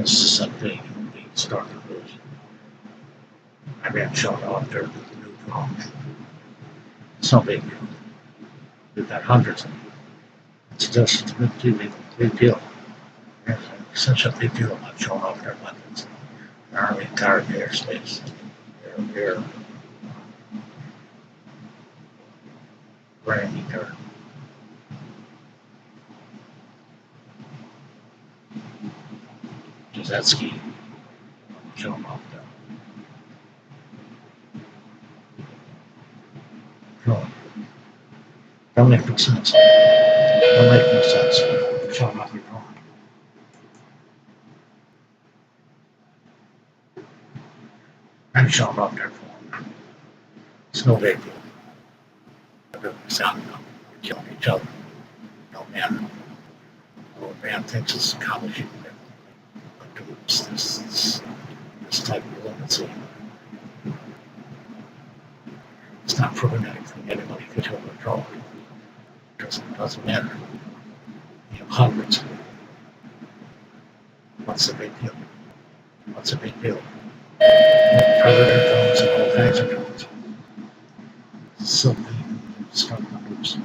It's just something we started with. I've been showing off there with the new drone. It's no big deal. We've got hundreds of them. It's just a big deal. There's such a big deal about showing off their weapons. Our entire airspace. They're brand new. Jet show them off there. Drone. Don't make no sense. Don't make no sense. Show them off your drone. I'm showing off their phone. It's no big deal. We're killing each other. No matter. No man thinks it's accomplishing this type of lunacy. It's not proving anything. Anybody could have control. It doesn't matter. You have hundreds. What's the big deal? What's the big deal? Predator drones and all kinds of drones. So many startups.